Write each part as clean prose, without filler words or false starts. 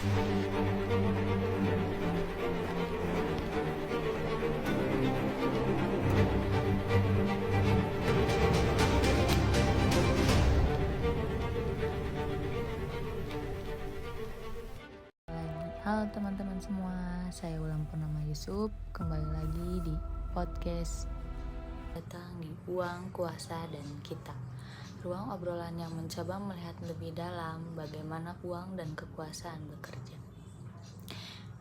Halo teman-teman semua, saya Wulan Purnama Yusuf. Kembali lagi di podcast Datang di Uang, Kuasa, dan Kita. Ruang obrolan yang mencoba melihat lebih dalam bagaimana uang dan kekuasaan bekerja.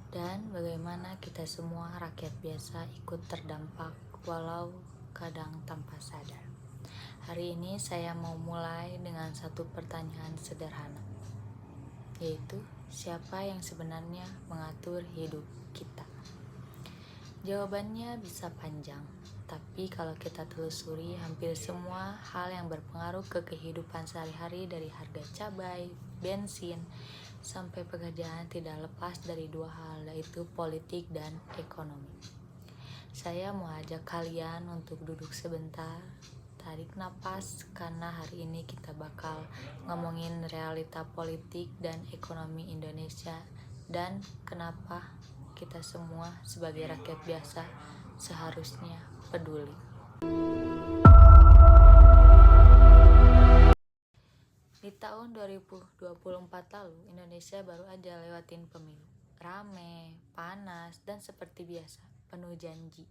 Dan bagaimana kita semua rakyat biasa ikut terdampak walau kadang tanpa sadar. Hari ini saya mau mulai dengan satu pertanyaan sederhana, yaitu siapa yang sebenarnya mengatur hidup kita? Jawabannya bisa panjang, tapi kalau kita telusuri hampir semua hal yang berpengaruh ke kehidupan sehari-hari, dari harga cabai, bensin, sampai pekerjaan, tidak lepas dari dua hal, yaitu politik dan ekonomi. Saya mau ajak kalian untuk duduk sebentar, tarik napas, karena hari ini kita bakal ngomongin realita politik dan ekonomi Indonesia dan kenapa kita semua sebagai rakyat biasa seharusnya peduli. Di tahun 2024 lalu, Indonesia baru aja lewatin pemilu. Rame, panas, dan seperti biasa, penuh janji.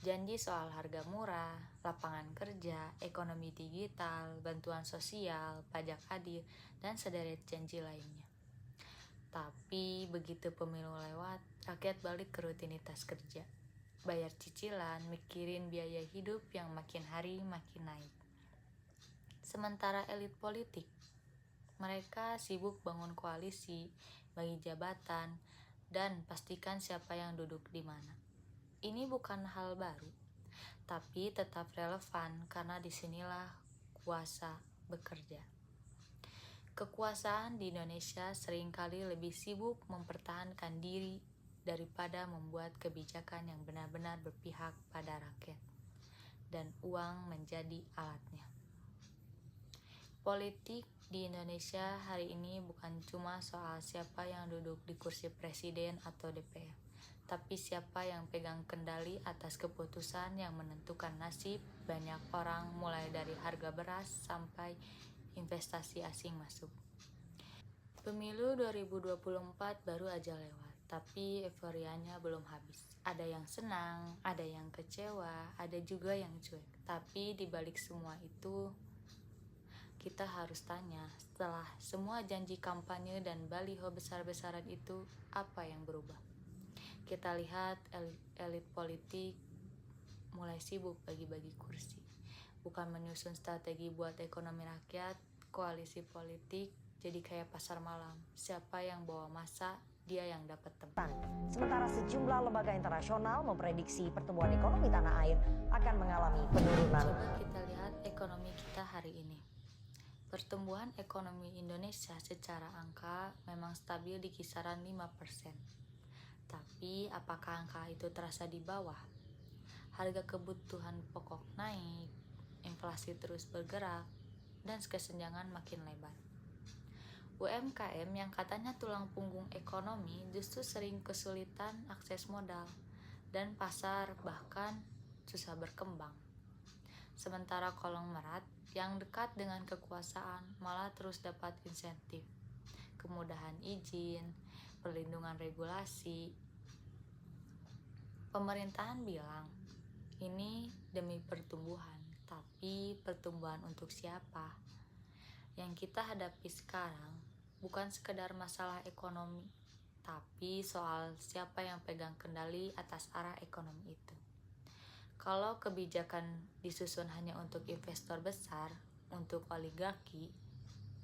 Janji soal harga murah, lapangan kerja, ekonomi digital, bantuan sosial, pajak adil, dan sederet janji lainnya. Tapi begitu pemilu lewat, rakyat balik ke rutinitas kerja. Bayar cicilan, mikirin biaya hidup yang makin hari makin naik. Sementara elit politik, mereka sibuk bangun koalisi, bagi jabatan, dan pastikan siapa yang duduk di mana. Ini bukan hal baru, tapi tetap relevan karena disinilah kuasa bekerja. Kekuasaan di Indonesia seringkali lebih sibuk mempertahankan diri daripada membuat kebijakan yang benar-benar berpihak pada rakyat, dan uang menjadi alatnya. Politik di Indonesia hari ini bukan cuma soal siapa yang duduk di kursi presiden atau DPR, tapi siapa yang pegang kendali atas keputusan yang menentukan nasib banyak orang, mulai dari harga beras sampai investasi asing masuk. Pemilu 2024 baru aja lewat, tapi euforianya belum habis. Ada yang senang, ada yang kecewa, ada juga yang cuek. Tapi di balik semua itu, kita harus tanya, setelah semua janji kampanye dan baliho besar-besaran itu, apa yang berubah? Kita lihat elit politik mulai sibuk bagi-bagi kursi, bukan menyusun strategi buat ekonomi rakyat. Koalisi politik jadi kayak pasar malam, siapa yang bawa masa, dia yang dapat tempat. Sementara sejumlah lembaga internasional memprediksi pertumbuhan ekonomi tanah air akan mengalami penurunan. Coba kita lihat ekonomi kita hari ini. Pertumbuhan ekonomi Indonesia secara angka memang stabil di kisaran 5%. Tapi apakah angka itu terasa di bawah? Harga kebutuhan pokok naik, inflasi terus bergerak, dan kesenjangan makin lebar. UMKM yang katanya tulang punggung ekonomi justru sering kesulitan akses modal, dan pasar bahkan susah berkembang. Sementara konglomerat yang dekat dengan kekuasaan malah terus dapat insentif, kemudahan izin, perlindungan regulasi. Pemerintahan bilang ini demi pertumbuhan, tapi pertumbuhan untuk siapa? Yang kita hadapi sekarang bukan sekedar masalah ekonomi, tapi soal siapa yang pegang kendali atas arah ekonomi itu. Kalau kebijakan disusun hanya untuk investor besar, untuk oligarki,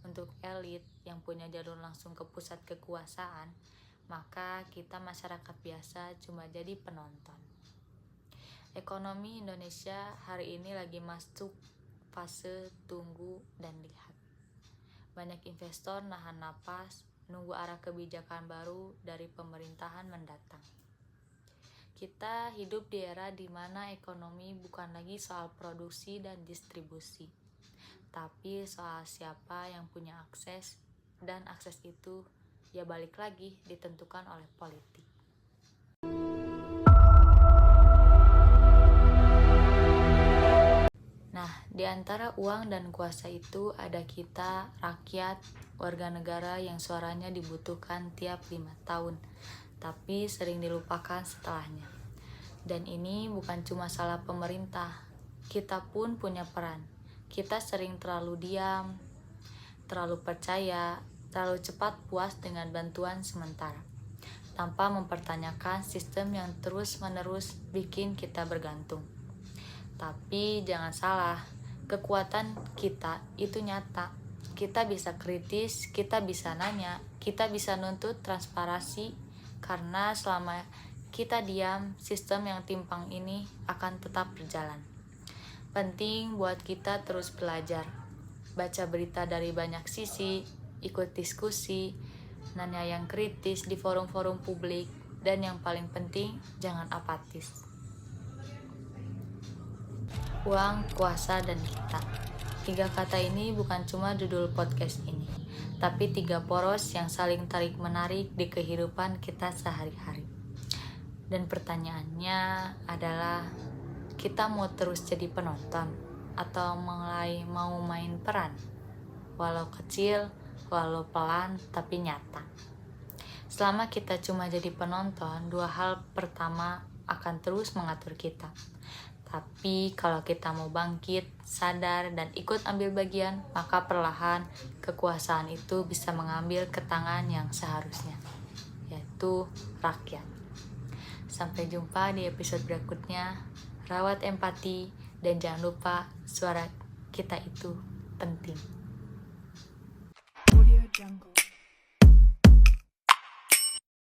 untuk elit yang punya jalur langsung ke pusat kekuasaan, maka kita masyarakat biasa cuma jadi penonton. Ekonomi Indonesia hari ini lagi masuk fase tunggu dan lihat. Banyak investor nahan napas, nunggu arah kebijakan baru dari pemerintahan mendatang. Kita hidup di era di mana ekonomi bukan lagi soal produksi dan distribusi, tapi soal siapa yang punya akses, dan akses itu ya balik lagi ditentukan oleh politik. Nah, di antara uang dan kuasa itu ada kita, rakyat, warga negara yang suaranya dibutuhkan tiap 5 tahun, tapi sering dilupakan setelahnya. Dan ini bukan cuma salah pemerintah, kita pun punya peran. Kita sering terlalu diam, terlalu percaya, terlalu cepat puas dengan bantuan sementara, tanpa mempertanyakan sistem yang terus-menerus bikin kita bergantung. Tapi jangan salah, kekuatan kita itu nyata. Kita bisa kritis, kita bisa nanya, kita bisa nuntut transparansi, karena selama kita diam, sistem yang timpang ini akan tetap berjalan. Penting buat kita terus belajar, baca berita dari banyak sisi, ikut diskusi, nanya yang kritis di forum-forum publik, dan yang paling penting, jangan apatis. Uang, kuasa, dan kita. 3 kata ini bukan cuma judul podcast ini, tapi 3 poros yang saling tarik-menarik di kehidupan kita sehari-hari. Dan pertanyaannya adalah, kita mau terus jadi penonton atau mulai mau main peran? Walau kecil, walau pelan, tapi nyata. Selama kita cuma jadi penonton, 2 hal pertama akan terus mengatur kita. Tapi kalau kita mau bangkit, sadar, dan ikut ambil bagian, maka perlahan kekuasaan itu bisa mengambil ke tangan yang seharusnya, yaitu rakyat. Sampai jumpa di episode berikutnya. Rawat empati, dan jangan lupa suara kita itu penting.